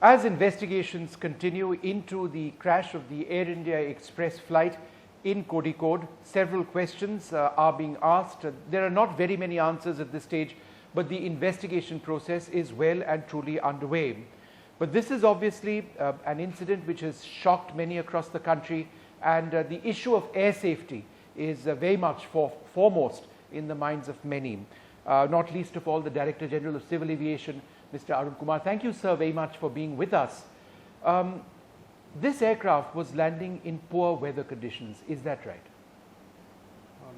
As investigations continue into the crash of the Air India Express flight in Kozhikode, several questions are being asked. There are not very many answers at this stage, but the investigation process is well and truly underway. But this is obviously an incident which has shocked many across the country, and the issue of air safety is very much foremost in the minds of many, not least of all the Director General of Civil Aviation, Mr. Arun Kumar. Thank you, sir, very much for being with us. This aircraft was landing in poor weather conditions, is that right?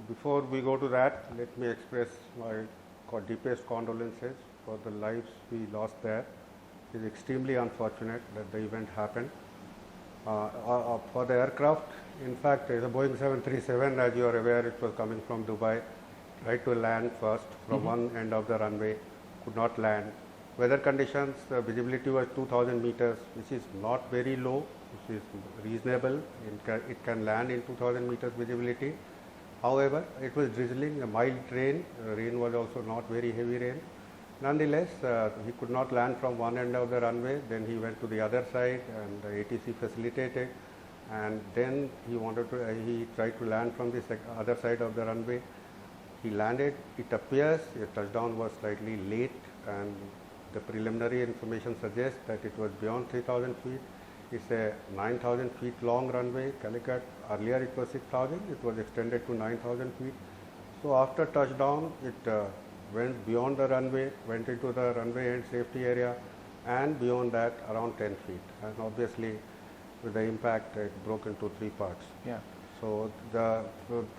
Before we go to that, let me express my deepest condolences for the lives we lost there. It is extremely unfortunate that the event happened. For the aircraft, in fact, it's a Boeing 737, as you are aware, it was coming from Dubai, tried to land first from one end of the runway, could not land. Weather conditions, the visibility was 2000 meters, which is not very low, which is reasonable. It can land in 2000 meters visibility. However, it was drizzling, a mild rain. Rain was also not very heavy rain. Nonetheless, he could not land from one end of the runway. Then he went to the other side, and the ATC facilitated. And then he tried to land from the other side of the runway. He landed. It appears the touchdown was slightly late, and the preliminary information suggests that it was beyond 3,000 feet. It's a 9,000 feet long runway, Calicut. Earlier it was 6,000, it was extended to 9,000 feet. So after touchdown, it went beyond the runway, went into the runway and safety area, and beyond that around 10 feet. And obviously with the impact, it broke into three parts. Yeah. So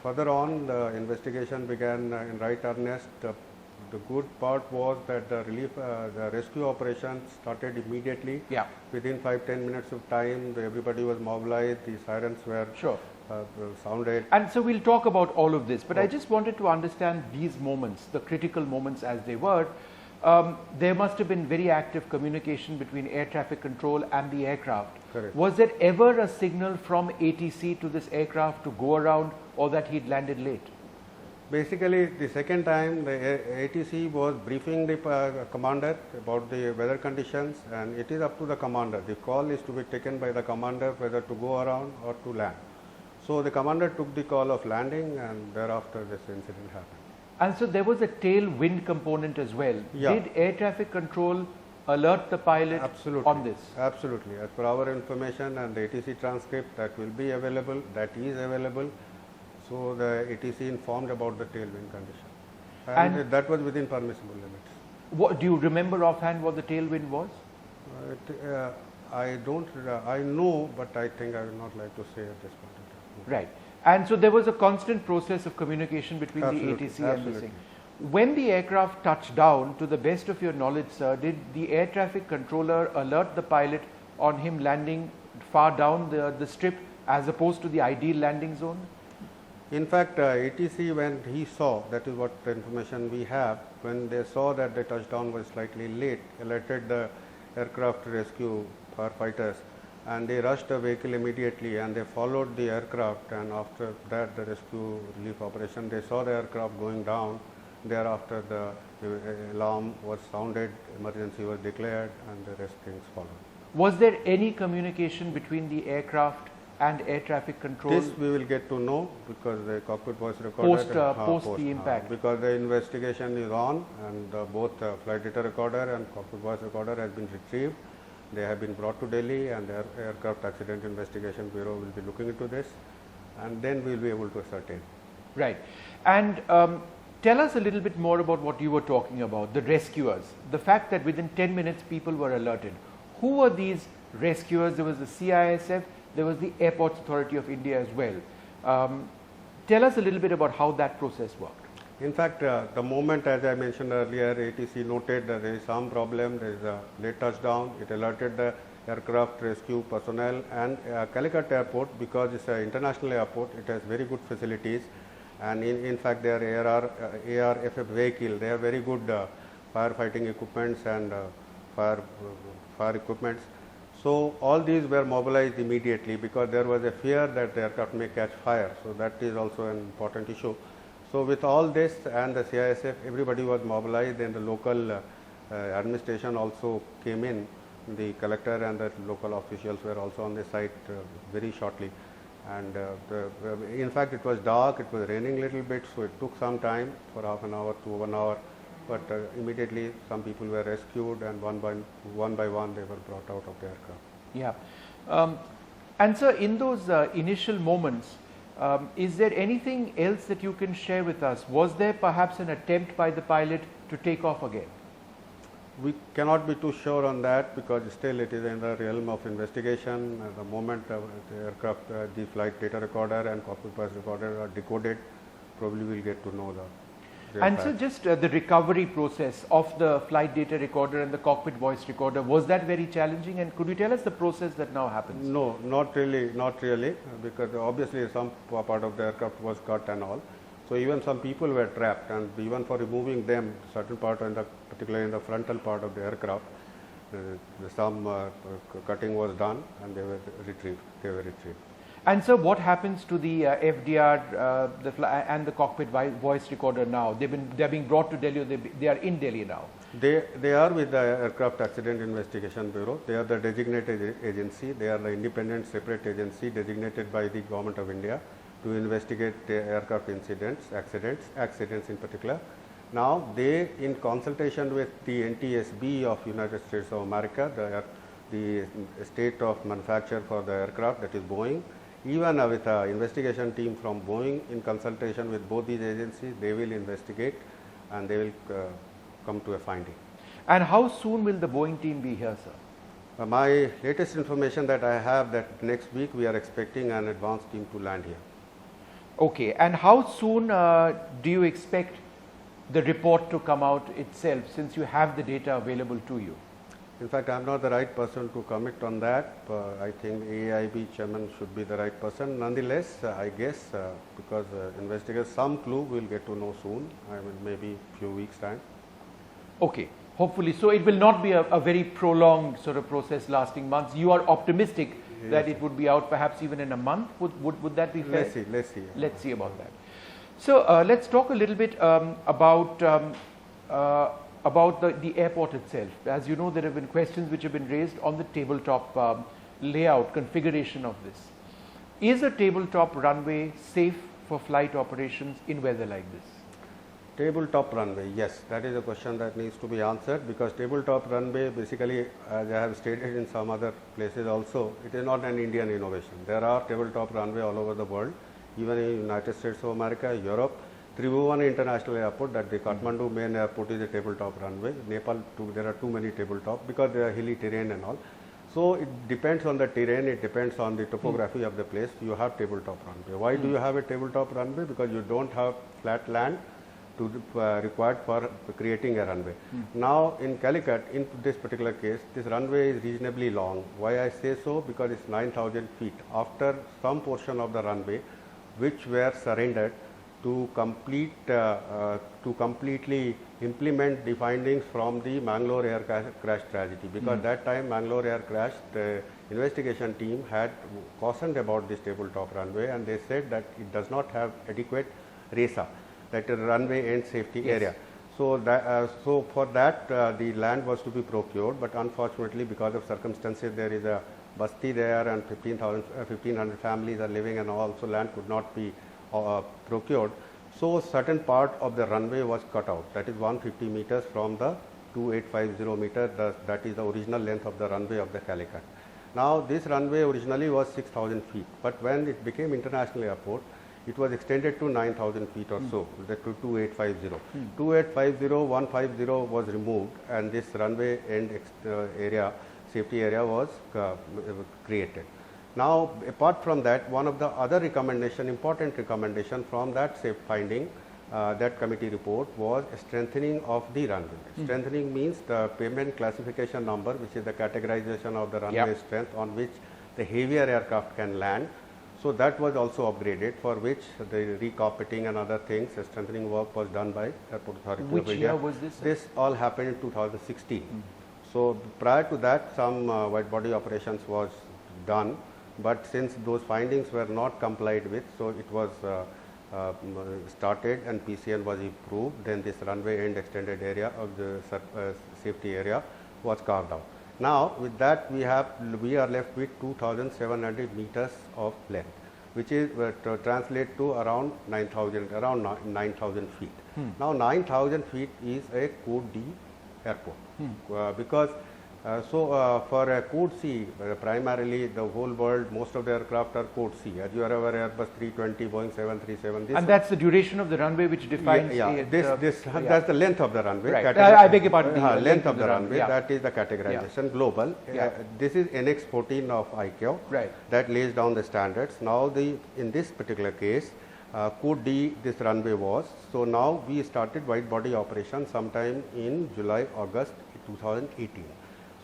further on, the investigation began in right earnest. The good part was that the rescue operation started immediately. Yeah. Within 5-10 minutes of time, everybody was mobilized, the sirens were sounded. And so we'll talk about all of this, but I just wanted to understand these moments, the critical moments as they were. There must have been very active communication between air traffic control and the aircraft. Correct. Was there ever a signal from ATC to this aircraft to go around, or that he'd landed late? Basically, the second time, the ATC was briefing the commander about the weather conditions, and it is up to the commander. The call is to be taken by the commander whether to go around or to land. So the commander took the call of landing, and thereafter this incident happened. And so there was a tailwind component as well. Yeah. Did air traffic control alert the pilot on this? Absolutely. As per our information and the ATC transcript that will be available, that is available. So the ATC informed about the tailwind condition, and that was within permissible limits. What do you remember offhand what the tailwind was? I don't. I know, but I think I will not like to say at this point in time. Right. And so there was a constant process of communication between Absolutely. the ATC and the thing. When the aircraft touched down, to the best of your knowledge, sir, did the air traffic controller alert the pilot on him landing far down the strip as opposed to the ideal landing zone? In fact, ATC, when he saw, that is what the information we have, when they saw that the touchdown was slightly late, alerted the aircraft rescue firefighters, and they rushed the vehicle immediately, and they followed the aircraft, and after that the rescue relief operation, they saw the aircraft going down. Thereafter the alarm was sounded, emergency was declared, and the rest things followed. Was there any communication between the aircraft and air traffic control? This we will get to know because the cockpit was recorded post the impact. Because the investigation is on, and both flight data recorder and cockpit voice recorder has been retrieved. They have been brought to Delhi, and the Aircraft Accident Investigation Bureau will be looking into this, and then we will be able to ascertain. Right. And tell us a little bit more about what you were talking about, the rescuers. The fact that within 10 minutes people were alerted. Who were these rescuers? There was the CISF, there was the Airports Authority of India as well. Tell us a little bit about how that process worked. In fact, the moment, as I mentioned earlier, ATC noted that there is some problem, there is a late touchdown. It alerted the aircraft rescue personnel, and Calicut Airport, because it's an international airport, it has very good facilities, and in fact their ARFF vehicle, they have very good firefighting equipments and fire equipments. So all these were mobilized immediately because there was a fear that the aircraft may catch fire. So that is also an important issue. So with all this and the CISF, everybody was mobilized, and the local administration also came in. The collector and the local officials were also on the site very shortly. And in fact, it was dark, it was raining a little bit, so it took some time for half an hour to 1 hour. But immediately some people were rescued, and one by one they were brought out of the aircraft. Yeah. And sir, in those initial moments, is there anything else that you can share with us? Was there perhaps an attempt by the pilot to take off again? We cannot be too sure on that, because still it is in the realm of investigation. At the moment the aircraft, the flight data recorder and cockpit voice recorder are decoded, probably we will get to know the real And facts. so just the recovery process of the flight data recorder and the cockpit voice recorder, was that very challenging? And could you tell us the process that now happens? No, not really, because obviously some part of the aircraft was cut and all. So even some people were trapped, and even for removing them, certain part, particularly in the frontal part of the aircraft, some cutting was done, and they were retrieved. And so what happens to the FDR and the cockpit voice recorder now? They're being brought to Delhi, or they are in Delhi now? They are with the Aircraft Accident Investigation Bureau. They are the designated agency. They are the independent separate agency designated by the Government of India to investigate aircraft incidents, accidents in particular. Now they, in consultation with the NTSB of United States of America, the state of manufacture for the aircraft, that is Boeing, even with an investigation team from Boeing, in consultation with both these agencies, they will investigate and they will come to a finding. And how soon will the Boeing team be here, sir? My latest information that I have, that next week we are expecting an advance team to land here. Okay, and how soon do you expect the report to come out itself, since you have the data available to you? In fact, I am not the right person to comment on that. I think AIB chairman should be the right person. Nonetheless, I guess because investigators, some clue we will get to know soon, maybe few weeks time. Okay, hopefully. So it will not be a very prolonged sort of process lasting months. You are optimistic that it would be out perhaps even in a month. Would that be fair? Let's see. Let's see about that. So let's talk a little bit about the airport itself. As you know, there have been questions which have been raised on the tabletop layout configuration of this. Is a tabletop runway safe for flight operations in weather like this? Tabletop runway, yes, that is a question that needs to be answered, because tabletop runway basically, as I have stated in some other places also, it is not an Indian innovation. There are tabletop runway all over the world, even in United States of America, Europe. Tribhuvan International Airport, that the Kathmandu main airport, is a tabletop runway. Nepal too, there are too many tabletop because there are hilly terrain and all. So it depends on the terrain, it depends on the topography of the place. You have tabletop runway. Why do you have a tabletop runway? Because you don't have flat land required for creating a runway. Now in Calicut, in this particular case, this runway is reasonably long. Why I say so? Because it's 9,000 feet. After some portion of the runway, which were surrendered to completely implement the findings from the Mangalore air crash tragedy, because that time Mangalore air crash, the investigation team had cautioned about this tabletop runway, and they said that it does not have adequate RESA, that is runway end safety area. So that, so for that the land was to be procured, but unfortunately because of circumstances, there is a basti there and 1500 families are living, and also land could not be procured. So certain part of the runway was cut out, that is 150 meters from the 2850 meter, that is the original length of the runway of the Calicut. Now this runway originally was 6,000 feet, but when it became international airport, it was extended to 9,000 feet or so, to 2850. 2850, 150 was removed, and this runway end area, safety area was created. Now apart from that, one of the other recommendation, important recommendation from that safe finding, that committee report, was strengthening of the runway. Strengthening means the payment classification number, which is the categorization of the runway strength on which the heavier aircraft can land. So that was also upgraded, for which the recarpeting and other things, strengthening work was done by Airport Authority of India. Which year was this? This all happened in 2016. So prior to that, some wide body operations was done, but since those findings were not complied with, so it was started and PCN was improved. Then this runway end extended area of the safety area was carved out. Now, with that we are left with 2,700 meters of length, which is translate to around 9,000 feet. Now 9,000 feet is a Code D airport, because for a Code C, primarily the whole world, most of the aircraft are Code C. As you are aware, Airbus 320, Boeing 737. And that's the duration of the runway which defines that's the length of the runway. Right. I beg your pardon. Length of the runway, that is the categorization global. This is NX 14 of ICAO, right, that lays down the standards. Now in this particular case, Code D this runway was. So now we started wide body operation sometime in July, August 2018.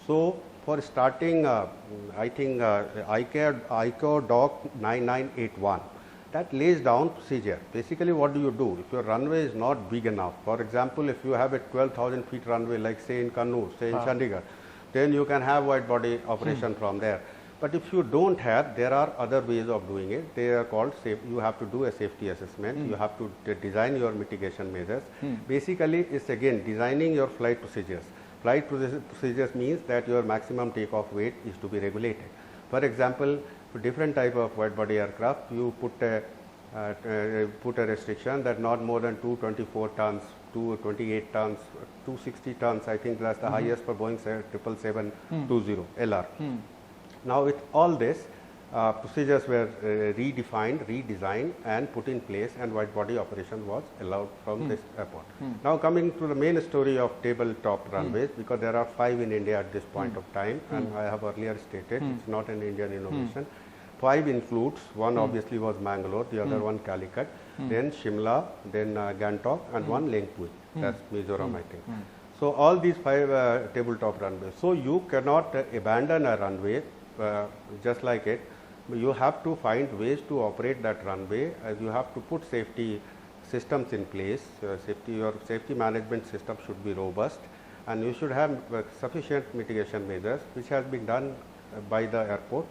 So for starting, I think ICAO Doc 9981, that lays down procedure. Basically, what do you do? If your runway is not big enough, for example, if you have a 12,000 feet runway, like say in Kannur, say in Chandigarh, then you can have wide body operation from there. But if you don't have, there are other ways of doing it. They are called you have to do a safety assessment. You have to design your mitigation measures. Basically, it's again designing your flight procedures. Flight procedures means that your maximum takeoff weight is to be regulated. For example, for different type of wide body aircraft, you put a restriction that not more than 224 tons, 228 tons, 260 tons. I think that's the highest for Boeing 777-20 LR. Now with all this, procedures were redefined, redesigned and put in place, and wide body operation was allowed from this airport. Now coming to the main story of tabletop runways, because there are 5 in India at this point of time, and I have earlier stated it's not an Indian innovation. 5 includes, one obviously was Mangalore, the other one Calicut, then Shimla, then Gangtok, and one Lengpui, that's Mizoram I think. So all these 5 tabletop runways. So you cannot abandon a runway just like it. You have to find ways to operate that runway, as you have to put safety systems in place. Your safety management system should be robust, and you should have sufficient mitigation measures, which has been done by the airport.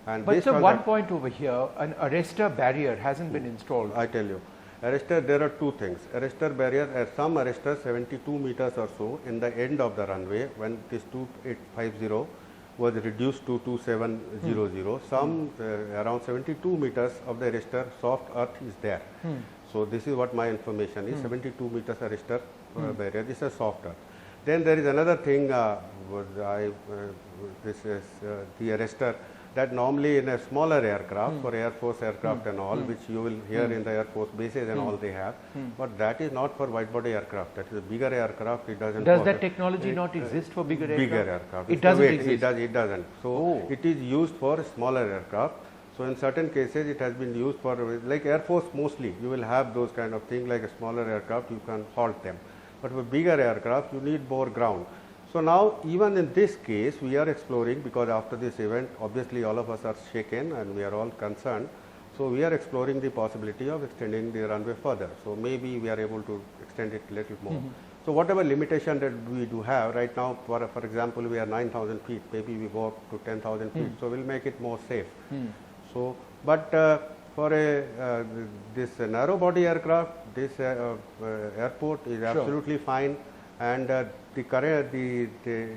And but so one point over here, an arrestor barrier hasn't been installed. I tell you, arrestor, there are 2 things. Arrestor barrier, some arrestors 72 meters or so in the end of the runway, when this 2850 was reduced to 2700. Some around 72 meters of the arrestor soft earth is there. So this is what my information is. 72 meters arrestor barrier. This is soft earth. Then there is another thing. This is the arrestor that normally in a smaller aircraft, for Air Force aircraft and all, which you will hear in the Air Force bases and all they have, but that is not for wide body aircraft. That is a bigger aircraft. It doesn't. Does that technology not exist for bigger aircraft? Bigger aircraft. It doesn't exist. It doesn't. So it is used for smaller aircraft. So in certain cases, it has been used for, like Air Force mostly, you will have those kind of things, like a smaller aircraft, you can halt them. But for bigger aircraft, you need more ground. So now, even in this case, we are exploring, because after this event, obviously all of us are shaken and we are all concerned. So we are exploring the possibility of extending the runway further. So maybe we are able to extend it a little more. So whatever limitation that we do have right now, for example, we are 9,000 feet, maybe we go up to 10,000 feet. So we'll make it more safe. So, but for this narrow body aircraft, this airport is absolutely fine, and the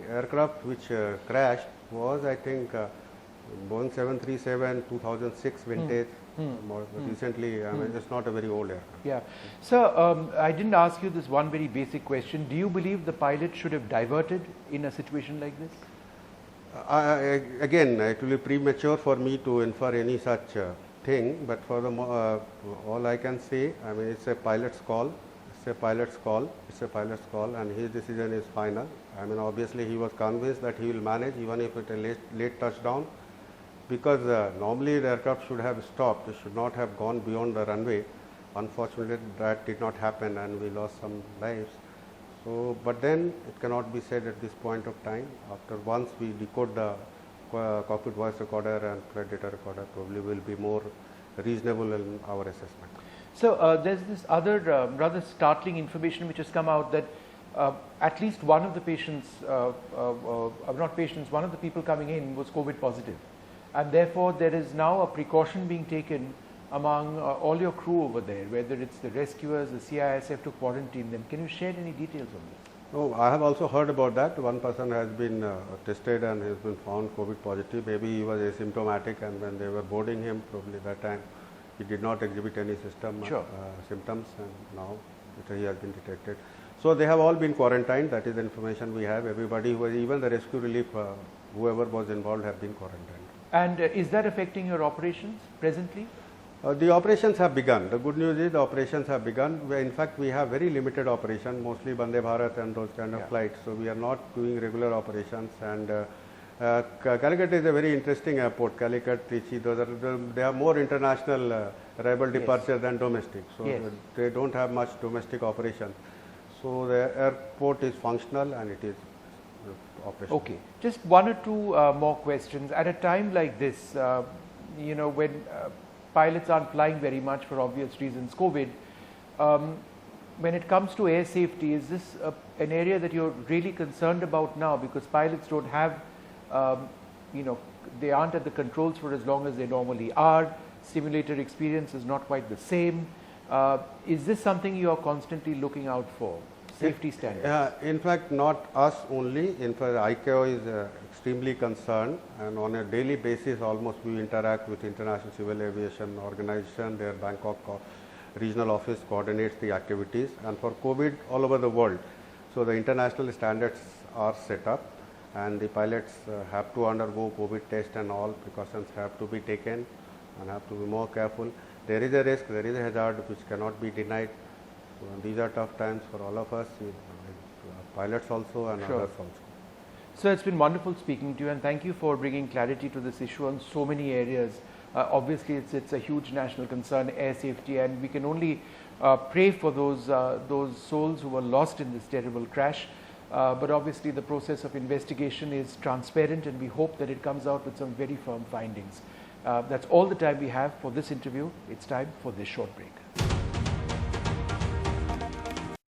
aircraft which crashed was, I think, Boeing 737 2006 vintage. More recently, I mean, it's not a very old aircraft. Yeah. So I didn't ask you this one very basic question. Do you believe the pilot should have diverted in a situation like this? Again, it will be premature for me to infer any such thing, but for the all I can say, I mean, it's a pilot's call. It's a pilot's call. It's a pilot's call, and his decision is final. I mean, obviously, he was convinced that he will manage, even if it's a late touchdown, because normally the aircraft should have stopped. It should not have gone beyond the runway. Unfortunately, that did not happen, and we lost some lives. So, but then it cannot be said at this point of time. After once we decode the cockpit voice recorder and flight data recorder, probably will be more reasonable in our assessment. So there's this other rather startling information which has come out that at least one of the patients, not patients, one of the people coming in was COVID positive, and therefore there is now a precaution being taken among all your crew over there, whether it's the rescuers, the CISF, to quarantine them. Can you share any details on this? No, I have also heard about that. One person has been tested and has been found COVID positive. Maybe he was asymptomatic, and when they were boarding him, probably that time he did not exhibit any symptoms, and now he has been detected. So they have all been quarantined. That is the information we have. Everybody, even the rescue relief, whoever was involved, have been quarantined. And is that affecting your operations presently? The operations have begun. The good news is the operations have begun. In fact, we have very limited operation, mostly Vande Bharat and those kind of flights. So we are not doing regular operations. And Calicut is a very interesting airport. Calicut, Trichy, they have more international arrival departure than domestic. So they don't have much domestic operation. So the airport is functional and it is operational. Okay, just one or two more questions. At a time like this, you know, when pilots aren't flying very much for obvious reasons, COVID, when it comes to air safety, is this an area that you're really concerned about now? Because pilots don't have, you know, they aren't at the controls for as long as they normally are. Simulator experience is not quite the same. Is this something you are constantly looking out for? Safety standards? In fact, not us only. In fact, ICAO is extremely concerned, and on a daily basis almost we interact with International Civil Aviation Organization. Their Bangkok regional office coordinates the activities, and for COVID all over the world. So the international standards are set up, and the pilots have to undergo COVID test, and all precautions have to be taken and have to be more careful. There is a risk, there is a hazard which cannot be denied. So these are tough times for all of us, pilots also and others also. So it's been wonderful speaking to you, and thank you for bringing clarity to this issue on so many areas. Obviously, it's a huge national concern, air safety, and we can only pray for those souls who were lost in this terrible crash. But obviously, the process of investigation is transparent, and we hope that it comes out with some very firm findings. That's all the time we have for this interview. It's time for this short break.